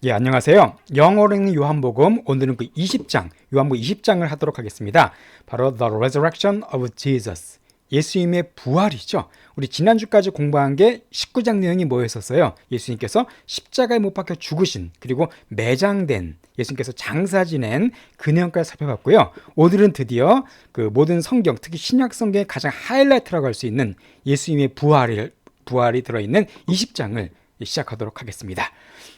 예, 안녕하세요. 영어로 읽는 요한복음, 오늘은 그 20장, 요한복음 20장을 하도록 하겠습니다. 바로 The Resurrection of Jesus. 예수님의 부활이죠. 우리 지난주까지 공부한 게 19장 내용이 뭐였었어요? 예수님께서 십자가에 못 박혀 죽으신, 그리고 매장된, 예수님께서 장사 지낸 그 내용까지 살펴봤고요. 오늘은 드디어 그 모든 성경, 특히 신약 성경의 가장 하이라이트라고 할 수 있는 예수님의 부활이 들어있는 20장을 시작하도록 하겠습니다.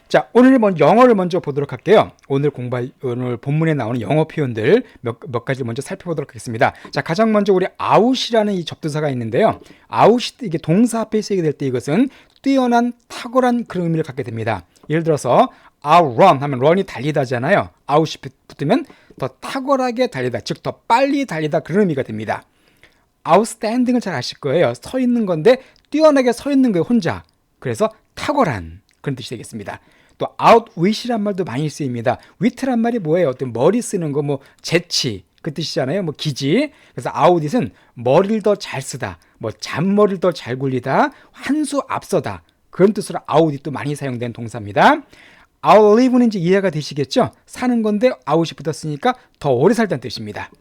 자, 오늘 영어를 먼저 보도록 할게요. 오늘 본문에 나오는 영어 표현들 몇 가지 먼저 살펴보도록 하겠습니다. 자, 가장 먼저 우리 out이라는 이 접두사가 있는데요. out이 이게 동사 앞에 쓰이게 될 때 이것은 뛰어난, 탁월한 그런 의미를 갖게 됩니다. 예를 들어서 outrun 하면 run이 달리다잖아요. out이 붙으면 더 탁월하게 달리다, 즉 더 빨리 달리다 그런 의미가 됩니다. outstanding을 잘 아실 거예요. 서 있는 건데 뛰어나게 서 있는 거예요, 혼자. 그래서 탁월한 그런 뜻이 되겠습니다. 또 outwit이란 말도 많이 쓰입니다. wit란 말이 뭐예요? 어떤 머리 쓰는 거, 뭐 재치 그 뜻이잖아요. 뭐 기지. 그래서 outwit은 머리를 더 잘 쓰다, 뭐 잔머리를 더 잘 굴리다, 한 수 앞서다 그런 뜻으로 outwit도 많이 사용된 동사입니다. outlive는 이제 이해가 되시겠죠? 사는 건데 out이 붙었으니까 더 오래 살다는 뜻입니다.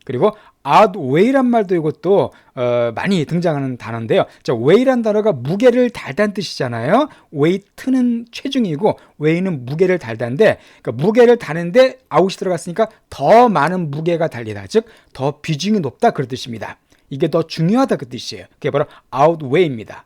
그리고 outweigh란 말도 이것도 많이 등장하는 단어인데요. 자, weigh란 단어가 무게를 달다는 뜻이잖아요. weight는 체중이고 weigh는 무게를 달다인데, 그러니까 무게를 다는데 out이 들어갔으니까 더 많은 무게가 달리다, 즉 더 비중이 높다 그런 뜻입니다. 이게 더 중요하다 그 뜻이에요. 그게 바로 outweigh입니다.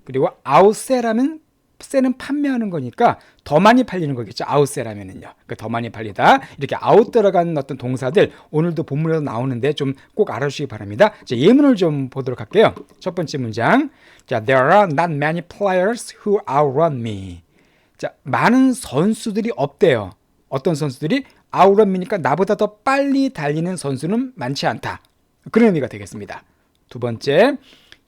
그리고 outsell하면 셀은 판매하는 거니까 더 많이 팔리는 거겠죠. 아웃셀하면은요. 그러니까 더 많이 팔리다. 이렇게 아웃 들어가는 어떤 동사들 오늘도 본문에서 나오는데 좀 꼭 알아주시기 바랍니다. 자, 예문을 좀 보도록 할게요. 첫 번째 문장. 자, There are not many players who outrun me. 자, 많은 선수들이 없대요. 어떤 선수들이? outrun me니까 나보다 더 빨리 달리는 선수는 많지 않다. 그런 의미가 되겠습니다. 두 번째.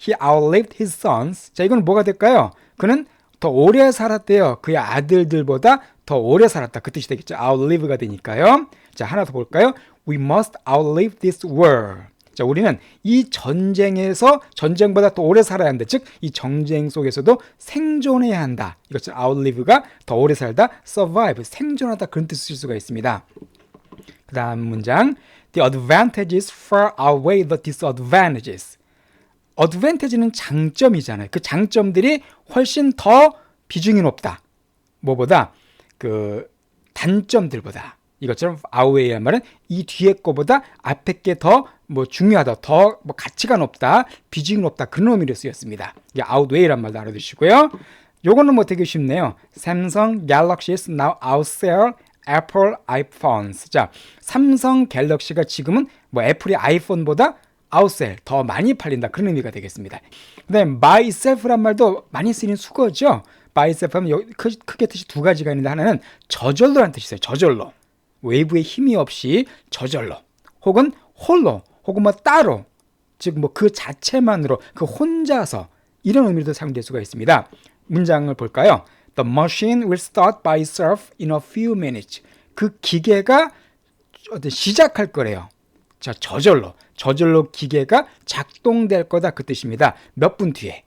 He outlived his sons. 자, 이건 뭐가 될까요? 그는 더 오래 살았대요. 그의 아들들보다 더 오래 살았다. 그 뜻이 되겠죠. outlive가 되니까요. 자, 하나 더 볼까요? We must outlive this war. 자, 우리는 이 전쟁보다 더 오래 살아야 한다. 즉, 이 전쟁 속에서도 생존해야 한다. 이것은 outlive가 더 오래 살다, survive, 생존하다 그런 뜻을 쓸 수가 있습니다. 그 다음 문장. The advantages far outweigh the disadvantages. 어드밴티지는 장점이잖아요. 그 장점들이 훨씬 더 비중이 높다. 뭐보다? 그 단점들보다. 이것처럼 outweigh란 말은 이 뒤에 거보다 앞에 게 더 뭐 중요하다, 더 뭐 가치가 높다, 비중이 높다 그런 의미로 쓰였습니다. 이게 outweigh란 말도 알아두시고요. 요거는 뭐 되게 쉽네요. 삼성 Galaxies now outsell Apple iPhones. 자, 삼성 갤럭시가 지금은 뭐 애플의 아이폰보다 outsell, 더 많이 팔린다 그런 의미가 되겠습니다. 그 다음에 by itself란 말도 많이 쓰이는 수거죠. by itself 하면 여기 크게 뜻이 두 가지가 있는데, 하나는 저절로라는 뜻이 있어요. 저절로. 외부의 힘이 없이 저절로. 혹은 홀로. 혹은 뭐 따로. 즉 뭐 그 자체만으로, 그 혼자서, 이런 의미로도 사용될 수가 있습니다. 문장을 볼까요? The machine will start by itself in a few minutes. 그 기계가 시작할 거래요. 자, 저절로 기계가 작동될 거다 그 뜻입니다. 몇 분 뒤에.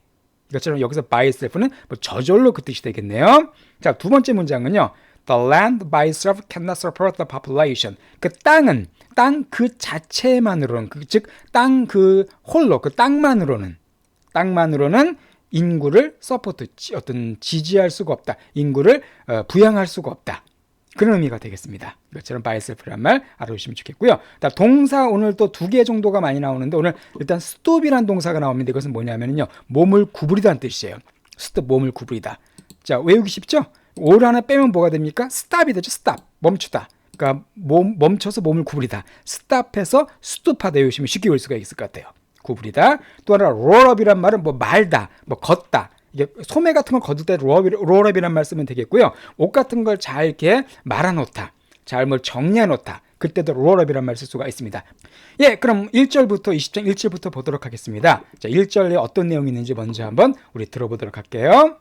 이것처럼 여기서 by itself는 뭐 저절로 그 뜻이 되겠네요. 자, 두 번째 문장은요. The land by itself cannot support the population. 그 땅은, 땅 그 자체만으로는, 즉 땅 그 홀로, 그 땅만으로는 인구를 서포트, 어떤 지지할 수가 없다. 인구를 부양할 수가 없다. 그런 의미가 되겠습니다. 이것처럼 by itself란 말 알아두시면 좋겠고요. 동사 오늘 또 두 개 정도가 많이 나오는데, 오늘 일단 stop이라는 동사가 나옵니다. 이것은 뭐냐면요, 몸을 구부리다는 뜻이에요. stop, 몸을 구부리다. 자, 외우기 쉽죠? 오를 하나 빼면 뭐가 됩니까? stop이 되죠. stop, 멈추다. 그러니까 멈춰서 몸을 구부리다. stop해서 stop하다 외우시면 쉽게 외울 수가 있을 것 같아요. 구부리다. 또 하나 roll up이란 말은 뭐 말다, 뭐 걷다. 이게 소매 같은 걸 거둘 때 롤업이란 말 쓰면 되겠고요. 옷 같은 걸 잘 이렇게 말아놓다, 잘 뭘 정리해놓다. 그때도 롤업이란 말 쓸 수가 있습니다. 예, 그럼 1절부터 20장 1절부터 보도록 하겠습니다. 자, 1절에 어떤 내용이 있는지 먼저 한번 우리 들어보도록 할게요.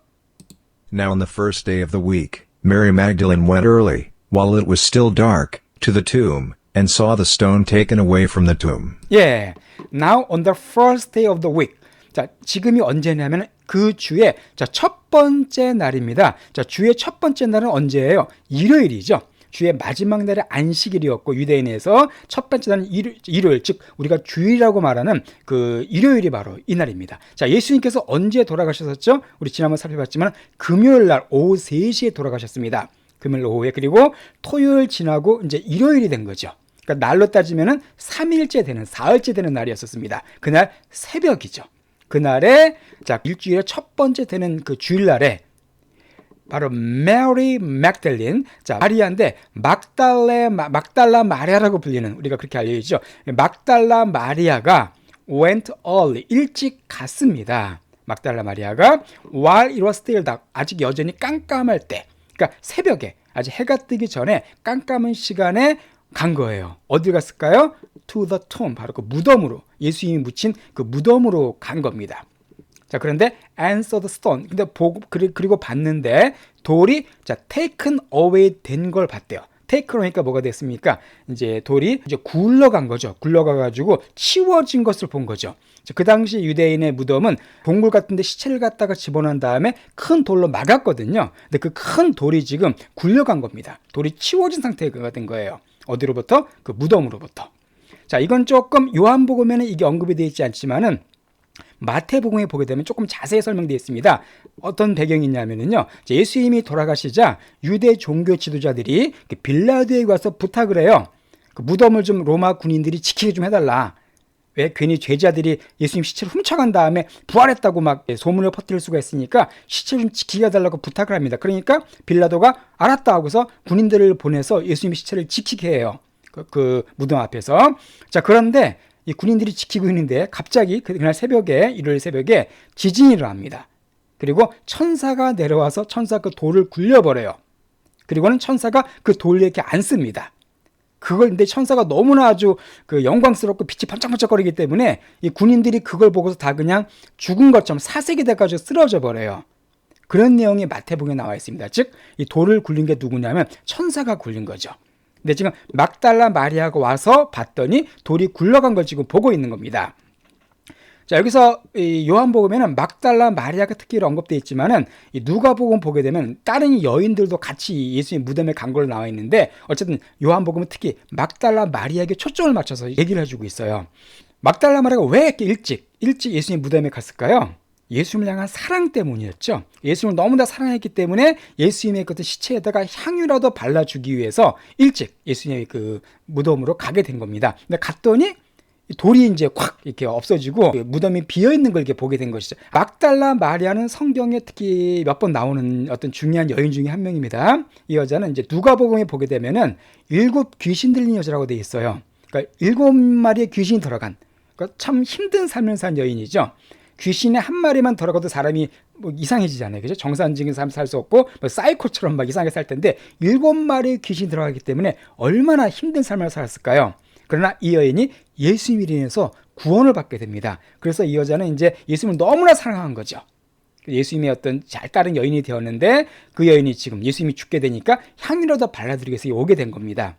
Now on the first day of the week, Mary Magdalene went early, while it was still dark, to the tomb, and saw the stone taken away from the tomb. 예, now on the first day of the week. 자, 지금이 언제냐면 그 주의 첫 번째 날입니다. 자, 주의 첫 번째 날은 언제예요? 일요일이죠. 주의 마지막 날의 안식일이었고 유대인에서 첫 번째 날은 일요일, 즉 우리가 주일이라고 말하는 그 일요일이 바로 이 날입니다. 자, 예수님께서 언제 돌아가셨었죠? 우리 지난번 살펴봤지만 금요일 날 오후 3시에 돌아가셨습니다. 금요일 오후에. 그리고 토요일 지나고 이제 일요일이 된 거죠. 그러니까 날로 따지면은 3일째 되는, 사흘째 되는 날이었었습니다. 그날 새벽이죠. 그날에 자, 일주일의 첫 번째 되는 그 주일날에 바로 메리 맥달린, 자, 마리아인데 막달라 마리아라고 불리는, 우리가 그렇게 알려지죠. 막달라 마리아가 went early, 일찍 갔습니다. 막달라 마리아가 while it was still dark, 아직 여전히 깜깜할 때, 그러니까 새벽에 아직 해가 뜨기 전에 깜깜한 시간에 간 거예요. 어딜 갔을까요? To the tomb, 바로 그 무덤으로, 예수님이 묻힌 그 무덤으로 간 겁니다. 자, 그런데 answer the stone, 근데 그리고 봤는데 돌이 자 taken away 된 걸 봤대요. take 그러니까 뭐가 됐습니까? 이제 돌이 이제 굴러간 거죠. 굴러가가지고 치워진 것을 본 거죠. 자, 그 당시 유대인의 무덤은 동굴 같은데 시체를 갖다가 집어넣은 다음에 큰 돌로 막았거든요. 근데 그 큰 돌이 지금 굴려간 겁니다. 돌이 치워진 상태가 된 거예요. 어디로부터? 그 무덤으로부터. 자, 이건 조금 요한복음에는 이게 언급이 되어 있지 않지만은 마태복음에 보게 되면 조금 자세히 설명되어 있습니다. 어떤 배경이 있냐면요, 예수님이 돌아가시자 유대 종교 지도자들이 빌라도에 가서 부탁을 해요. 그 무덤을 좀 로마 군인들이 지키게 좀 해달라. 왜? 괜히 죄자들이 예수님 시체를 훔쳐간 다음에 부활했다고 막 소문을 퍼뜨릴 수가 있으니까 시체를 좀 지키게 해달라고 부탁을 합니다. 그러니까 빌라도가 알았다 하고서 군인들을 보내서 예수님 시체를 지키게 해요. 그 무덤 앞에서. 자, 그런데 이 군인들이 지키고 있는데 갑자기 그날 새벽에, 일요일 새벽에 지진이 일어납니다. 그리고 천사가 내려와서 천사 그 돌을 굴려버려요. 그리고는 천사가 그 돌을 이렇게 안습니다. 그걸 근데 천사가 너무나 아주 그 영광스럽고 빛이 반짝반짝거리기 때문에 이 군인들이 그걸 보고서 다 그냥 죽은 것처럼 사색이 돼가지고 쓰러져 버려요. 그런 내용이 마태복음에 나와 있습니다. 즉, 이 돌을 굴린 게 누구냐면 천사가 굴린 거죠. 근데 지금 막달라 마리아가 와서 봤더니 돌이 굴러간 걸 지금 보고 있는 겁니다. 자, 여기서 이 요한복음에는 막달라 마리아가 특히로 언급되어 있지만은 이 누가복음 보게 되면 다른 여인들도 같이 예수님 무덤에 간 걸로 나와 있는데, 어쨌든 요한복음은 특히 막달라 마리아에게 초점을 맞춰서 얘기를 해주고 있어요. 막달라 마리아가 왜 이렇게 일찍 예수님 무덤에 갔을까요? 예수님을 향한 사랑 때문이었죠. 예수님을 너무나 사랑했기 때문에 예수님의 그 시체에다가 향유라도 발라주기 위해서 일찍 예수님의 그 무덤으로 가게 된 겁니다. 근데 갔더니 돌이 이제 확 이렇게 없어지고 무덤이 비어 있는 걸 이렇게 보게 된 것이죠. 막달라 마리아는 성경에 특히 몇 번 나오는 어떤 중요한 여인 중에 한 명입니다. 이 여자는 이제 누가복음에 보게 되면은 7 귀신 들린 여자라고 돼 있어요. 그러니까 7마리의 귀신이 들어간, 그러니까 참 힘든 삶을 산 여인이죠. 귀신의 한 마리만 들어가도 사람이 뭐 이상해지잖아요. 그죠? 정상적인 삶 살 수 없고 뭐 사이코처럼 막 이상하게 살 텐데 7마리의 귀신이 들어가기 때문에 얼마나 힘든 삶을 살았을까요? 그러나 이 여인이 예수님으로 인해서 구원을 받게 됩니다. 그래서 이 여자는 이제 예수님을 너무나 사랑한 거죠. 예수님의 어떤 잘 따른 여인이 되었는데 그 여인이 지금 예수님이 죽게 되니까 향이라도 발라드리기 위해서 오게 된 겁니다.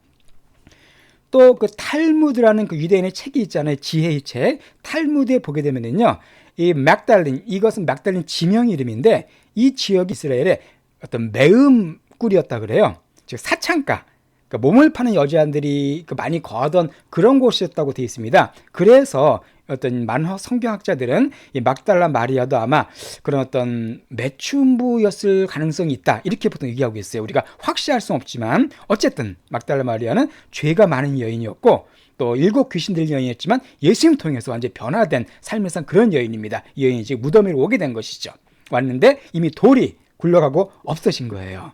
또 그 탈무드라는 그 유대인의 책이 있잖아요. 지혜의 책. 탈무드에 보게 되면은요, 이 막달린, 이것은 막달린 지명 이름인데 이 지역이 이스라엘의 어떤 매음 꿀이었다 그래요. 즉 사창가, 그러니까 몸을 파는 여자들이 많이 거하던 그런 곳이었다고 되어 있습니다. 그래서 어떤 많은 성경학자들은 이 막달라 마리아도 아마 그런 어떤 매춘부였을 가능성이 있다, 이렇게 보통 얘기하고 있어요. 우리가 확실할 수는 없지만 어쨌든 막달라 마리아는 죄가 많은 여인이었고 또 7 귀신 들린 여인이었지만 예수님 통해서 완전히 변화된 삶을 산 그런 여인입니다. 이 여인이 지금 무덤으로 오게 된 것이죠. 왔는데 이미 돌이 굴러가고 없어진 거예요.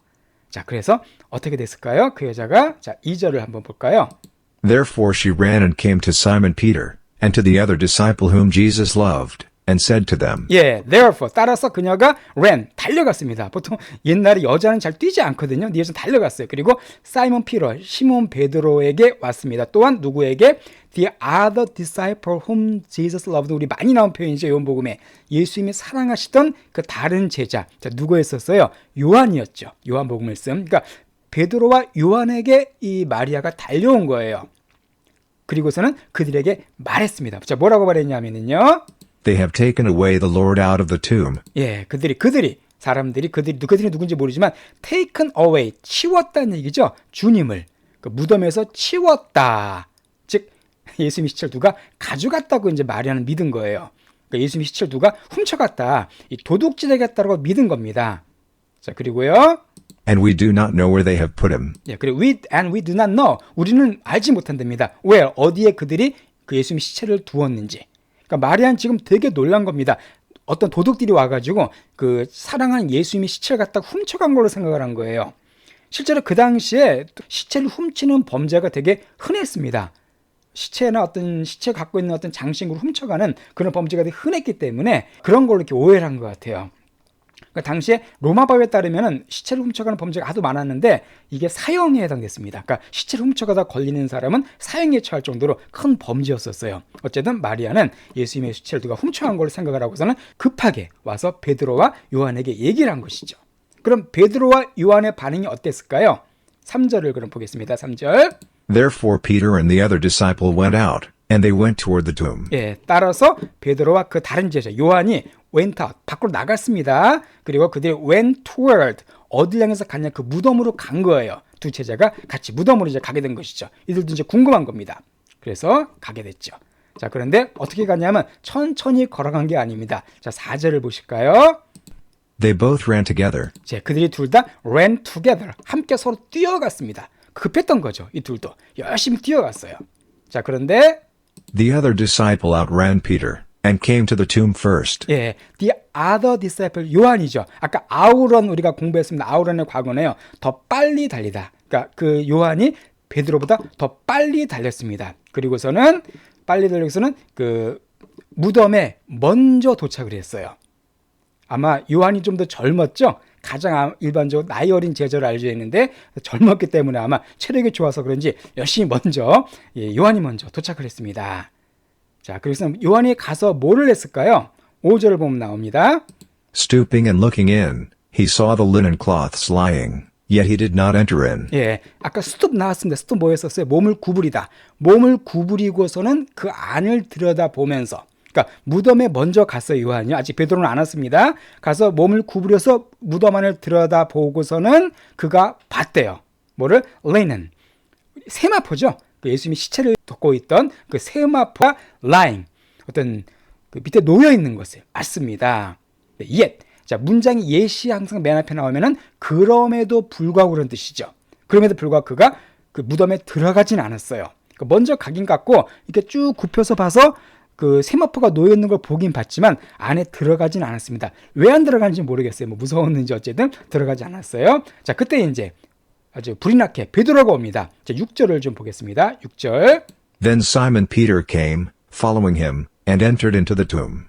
자, 그래서 어떻게 됐을까요? 그 여자가, 자, 2절을 한번 볼까요? Therefore she ran and came to Simon Peter, and to the other disciple whom Jesus loved, and said to them. 예, therefore, 따라서 그녀가 ran, 달려갔습니다. 보통 옛날에 여자는 잘 뛰지 않거든요. 이 여자는 달려갔어요. 그리고 사이먼 피터, 시몬 베드로에게 왔습니다. 또한 누구에게? The other disciple whom Jesus loved. 우리 많이 나온 표현이죠. 요한복음에. 예수님이 사랑하시던 그 다른 제자. 자, 누구였었어요? 요한이었죠. 요한복음 말씀. 그러니까 베드로와 요한에게 이 마리아가 달려온 거예요. 그리고서는 그들에게 말했습니다. 자, 뭐라고 말했냐면요. they have taken away the Lord out of the tomb. 예, 그들이 누군지 모르지만 taken away, 치웠다는 얘기죠. 주님을 그 무덤에서 치웠다. 즉 예수님의 시체를 누가 가져갔다고 이제 마리아는 믿은 거예요. 그러니까 예수님의 시체를 누가 훔쳐갔다. 이 도둑질하겠다라고 믿은 겁니다. 자, 그리고요. And we do not know where they have put him. 예, 그리고 we do not know. 우리는 알지 못한답니다. where, 어디에 그들이 그 예수님의 시체를 두었는지. 그러니까 마리아는 지금 되게 놀란 겁니다. 어떤 도둑들이 와가지고 그 사랑하는 예수님의 시체를 갖다 훔쳐간 걸로 생각을 한 거예요. 실제로 그 당시에 시체를 훔치는 범죄가 되게 흔했습니다. 시체나 어떤 시체 갖고 있는 어떤 장식으로 훔쳐가는 그런 범죄가 되게 흔했기 때문에 그런 걸로 이렇게 오해를 한 것 같아요. 그러니까 당시에 로마법에 따르면 시체를 훔쳐가는 범죄가 아주 많았는데 이게 사형에 해당됐습니다. 그러니까 시체를 훔쳐가다 걸리는 사람은 사형에 처할 정도로 큰 범죄였었어요. 어쨌든 마리아는 예수님의 시체를 누가 훔쳐간 걸로 생각을 하고서는 급하게 와서 베드로와 요한에게 얘기를 한 것이죠. 그럼 베드로와 요한의 반응이 어땠을까요? 3절을 그럼 보겠습니다. 3절. Therefore Peter and the other disciple went out, and they went toward the tomb. 예, 따라서 베드로와 그 다른 제자 요한이 went out, 밖으로 나갔습니다. 그리고 그들이 went toward, 어딜 향해서 갔냐, 그 무덤으로 간 거예요. 두 제자가 같이 무덤으로 이제 가게 된 것이죠. 이들도 이제 궁금한 겁니다. 그래서 가게 됐죠. 자, 그런데 어떻게 가냐면 천천히 걸어간 게 아닙니다. 자, 4절을 보실까요? They both ran together. 자, 그들이 둘 다 ran together, 함께 서로 뛰어갔습니다. 급했던 거죠. 이 둘도 열심히 뛰어갔어요. 자, 그런데 The other disciple outran Peter, and came to the tomb first. 예, the other disciple, 요한이죠. 아까 아우런 우리가 공부했습니다. 아우런의 과거네요. 더 빨리 달리다. 그러니까 그 요한이 베드로보다 더 빨리 달렸습니다. 그리고서는 빨리 달려서는 그 무덤에 먼저 도착을 했어요. 아마 요한이 좀 더 젊었죠. 가장 일반적으로 나이 어린 제자를 알려져 있는데 젊었기 때문에 아마 체력이 좋아서 그런지 열심히 먼저 요한이 먼저 도착을 했습니다. 자, 그래서 요한이 가서 뭐를 했을까요? 5절을 보면 나옵니다. Stooping and looking in, he saw the linen cloths lying, yet he did not enter in. 예, 아까 스톱 나왔습니다. 스톱 뭐였었어요? 몸을 구부리다. 몸을 구부리고서는 그 안을 들여다보면서, 그러니까 무덤에 먼저 갔어요. 요한이 아직 베드로는 안 왔습니다. 가서 몸을 구부려서 무덤 안을 들여다보고서는 그가 봤대요. 뭐를? linen, 세마포죠. 예수님이 시체를 덮고 있던 그 세마포가 lying, 어떤 그 밑에 놓여 있는 것을 봤습니다. yet, 자, 문장이 yet이 항상 맨 앞에 나오면은 그럼에도 불구하고 그런 뜻이죠. 그럼에도 불구하고 그가 그 무덤에 들어가진 않았어요. 먼저 가긴 갔고 이렇게 쭉 굽혀서 봐서 그 세마포가 놓여 있는 걸 보긴 봤지만 안에 들어가진 않았습니다. 왜 안 들어가는지 모르겠어요. 뭐 무서웠는지 어쨌든 들어가지 않았어요. 자, 그때 이제 아주 불이 나게 베드로가 옵니다. 자, 6절을 좀 보겠습니다. 6절. Then Simon Peter came, following him, and entered into the tomb.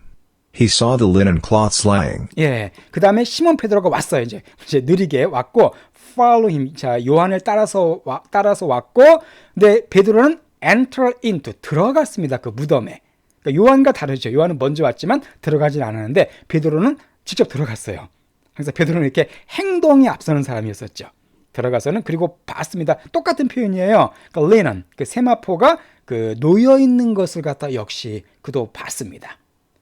He saw the linen cloths lying. 예, 그 다음에 시몬 베드로가 왔어요. 이제 느리게 왔고, follow him. 자, 요한을 따라서 왔고, 근데 베드로는 enter into, 들어갔습니다. 그 무덤에. 그러니까 요한과 다르죠. 요한은 먼저 왔지만 들어가진 않았는데 베드로는 직접 들어갔어요. 그래서 베드로는 이렇게 행동에 앞서는 사람이었었죠. 들어가서는 그리고 봤습니다. 똑같은 표현이에요. 그러니까 linen, 그 세마포가 그 놓여 있는 것을 갖다 역시 그도 봤습니다.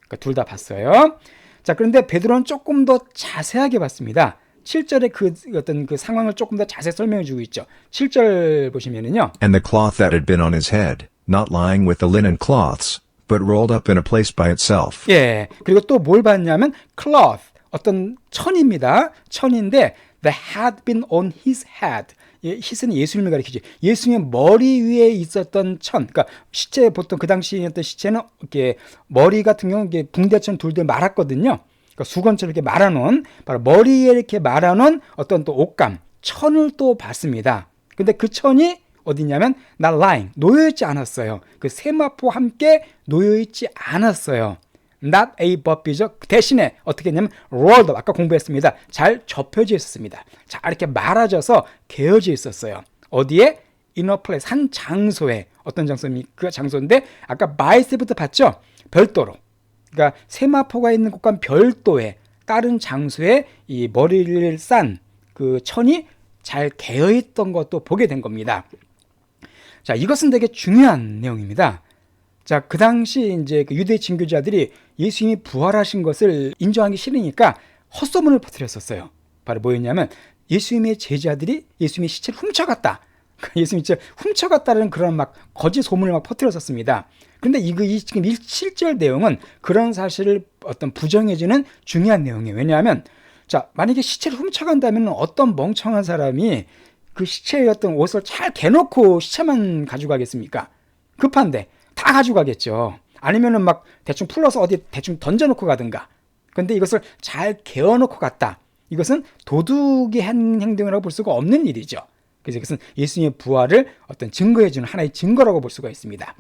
그러니까 둘 다 봤어요. 자, 그런데 베드로는 조금 더 자세하게 봤습니다. 7절에 그 어떤 그 상황을 조금 더 자세히 설명해 주고 있죠. 7절 보시면은요. And the cloth that had been on his head, not lying with the linen cloths, but rolled up in a place by itself. 예. 그리고 또 뭘 봤냐면 cloth, 어떤 천입니다. 천인데 that had been on his head. 예, his는 예수님을 가리키지. 예수님의 머리 위에 있었던 천. 그러니까 시체 보통 그 당시였던 시체는 이렇게 머리 같은 경우는 이게 붕대처럼 둘둘 말았거든요. 그러니까 수건처럼 이렇게 말아놓은, 바로 머리에 이렇게 말아놓은 어떤 또 옷감, 천을 또 봤습니다. 근데 그 천이 어디냐면 not lying, 놓여있지 않았어요. 그 세마포와 함께 놓여있지 않았어요. not abov이죠. 대신에 어떻게 했냐면 rolled up, 아까 공부했습니다. 잘 접혀져 있었습니다. 자, 이렇게 말아져서 개어져 있었어요. 어디에? in a place, 한 장소에. 어떤 장소입니까? 그 장소인데 아까 by itself부터 봤죠? 별도로. 그러니까 세마포가 있는 곳과 별도의 다른 장소에 이 머리를 싼 그 천이 잘 개어 있던 것도 보게 된 겁니다. 자, 이것은 되게 중요한 내용입니다. 자, 그 당시 이제 그 유대 진교자들이 예수님이 부활하신 것을 인정하기 싫으니까 헛소문을 퍼뜨렸었어요. 바로 뭐였냐면 예수님의 제자들이 예수님의 시체를 훔쳐갔다. 예수님이 진짜 훔쳐갔다는 그런 막 거짓 소문을 막 퍼뜨렸었습니다. 그런데 지금 실절 내용은 그런 사실을 어떤 부정해주는 중요한 내용이에요. 왜냐하면 자, 만약에 시체를 훔쳐간다면 어떤 멍청한 사람이 그 시체의 어떤 옷을 잘 개놓고 시체만 가져가겠습니까? 급한데 다 가져가겠죠. 아니면은 막 대충 풀러서 어디 대충 던져놓고 가든가. 근데 이것을 잘 개어놓고 갔다. 이것은 도둑이 한 행동이라고 볼 수가 없는 일이죠. 그래서 이것은 예수님의 부활을 어떤 증거해주는 하나의 증거라고 볼 수가 있습니다.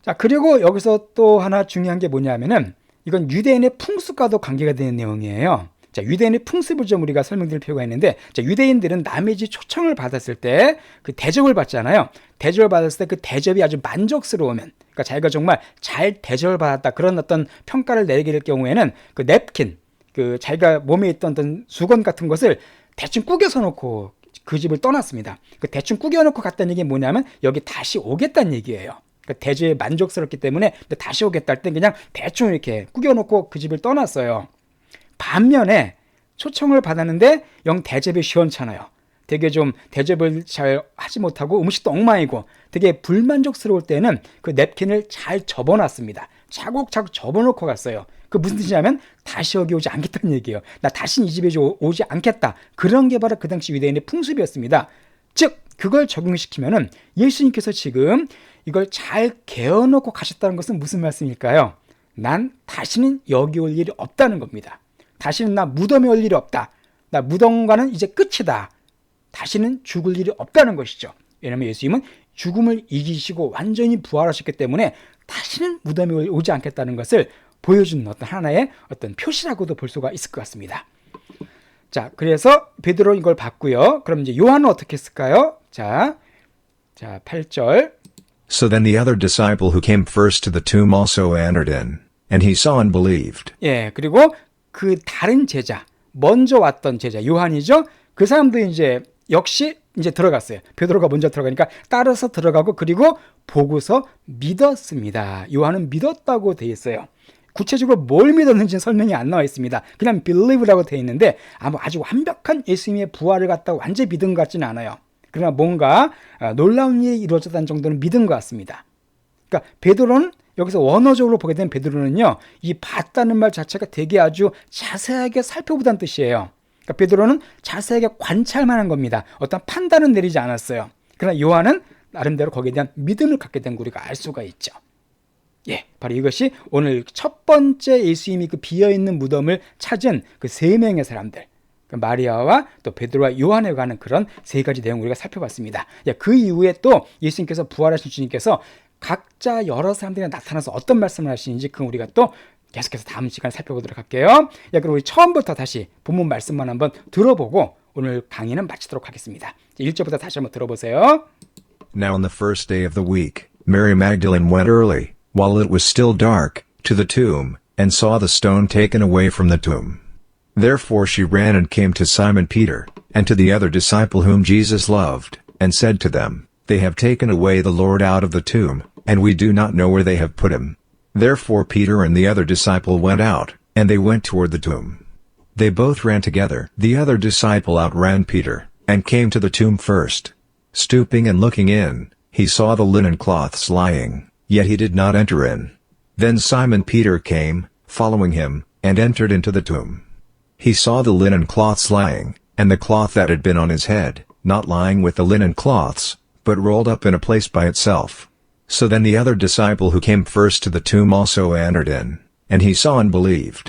자, 그리고 여기서 또 하나 중요한 게 뭐냐면은 이건 유대인의 풍습과도 관계가 되는 내용이에요. 자, 유대인의 풍습을 좀 우리가 설명드릴 필요가 있는데, 자, 유대인들은 남의 집 초청을 받았을 때 그 대접을 받잖아요. 대접을 받았을 때 그 대접이 아주 만족스러우면, 그러니까 자기가 정말 잘 대접을 받았다 그런 어떤 평가를 내리게 될 경우에는 그 냅킨, 그 자기가 몸에 있던 어떤 수건 같은 것을 대충 꾸겨서 놓고 그 집을 떠났습니다. 그 대충 꾸겨놓고 갔다는 얘기 뭐냐면 여기 다시 오겠다는 얘기예요. 그 대접에 만족스럽기 때문에 다시 오겠다 할 때 그냥 대충 이렇게 꾸겨놓고 그 집을 떠났어요. 반면에 초청을 받았는데 영 대접이 시원찮아요. 되게 좀 대접을 잘 하지 못하고 음식도 엉망이고 되게 불만족스러울 때는 그 냅킨을 잘 접어놨습니다. 차곡차곡 접어놓고 갔어요. 그 무슨 뜻이냐면 다시 여기 오지 않겠다는 얘기예요. 나 다시 이 집에 오지 않겠다. 그런 게 바로 그 당시 유대인의 풍습이었습니다. 즉 그걸 적용시키면은 예수님께서 지금 이걸 잘 개어놓고 가셨다는 것은 무슨 말씀일까요? 난 다시는 여기 올 일이 없다는 겁니다. 다시는 나 무덤에 올 일이 없다. 나 무덤과는 이제 끝이다. 다시는 죽을 일이 없다는 것이죠. 왜냐하면 예수님은 죽음을 이기시고 완전히 부활하셨기 때문에 다시는 무덤에 오지 않겠다는 것을 보여주는 어떤 하나의 어떤 표시라고도 볼 수가 있을 것 같습니다. 자, 그래서 베드로는 이걸 봤고요. 그럼 이제 요한은 어떻게 했을까요? 자, 8절. So then the other disciple who came first to the tomb also entered in, and he saw and believed. 예, 그리고 그 다른 제자, 먼저 왔던 제자, 요한이죠? 그 사람도 이제 역시 이제 들어갔어요. 베드로가 먼저 들어가니까 따라서 들어가고 그리고 보고서 믿었습니다. 요한은 믿었다고 돼 있어요. 구체적으로 뭘 믿었는지는 설명이 안 나와 있습니다. 그냥 believe라고 돼 있는데 아주 완벽한 예수님의 부활을 갖다가 완전히 믿은 것 같지는 않아요. 그러나 뭔가 놀라운 일이 이루어졌다는 정도는 믿은 것 같습니다. 그러니까 베드로는 여기서 원어적으로 보게 되면 베드로는요, 이 봤다는 말 자체가 되게 아주 자세하게 살펴보다는 뜻이에요. 그러니까 베드로는 자세하게 관찰만 한 겁니다. 어떤 판단은 내리지 않았어요. 그러나 요한은 나름대로 거기에 대한 믿음을 갖게 된 거 우리가 알 수가 있죠. 예, 바로 이것이 오늘 첫 번째 예수님이 그 비어있는 무덤을 찾은 그 세 명의 사람들, 그 마리아와 또 베드로와 요한에 관한 그런 세 가지 내용 우리가 살펴봤습니다. 예, 그 이후에 또 예수님께서 부활하신 주님께서 각자 여러 사람들이 나타나서 어떤 말씀을 하시는지 그건 우리가 또 계속해서 다음 시간에 살펴보도록 할게요. 예, 그럼 우리 처음부터 다시 본문 말씀만 한번 들어보고 오늘 강의는 마치도록 하겠습니다. 1절부터 다시 한번 들어보세요. Now on the first day of the week, Mary Magdalene went early, while it was still dark, to the tomb, and saw the stone taken away from the tomb. Therefore she ran and came to Simon Peter, and to the other disciple whom Jesus loved, and said to them, They have taken away the Lord out of the tomb, and we do not know where they have put him. Therefore Peter and the other disciple went out, and they went toward the tomb. They both ran together. The other disciple outran Peter, and came to the tomb first. Stooping and looking in, he saw the linen cloths lying, yet he did not enter in. Then Simon Peter came, following him, and entered into the tomb. He saw the linen cloths lying, and the cloth that had been on his head, not lying with the linen cloths, but rolled up in a place by itself. So then the other disciple who came first to the tomb also entered in, and he saw and believed.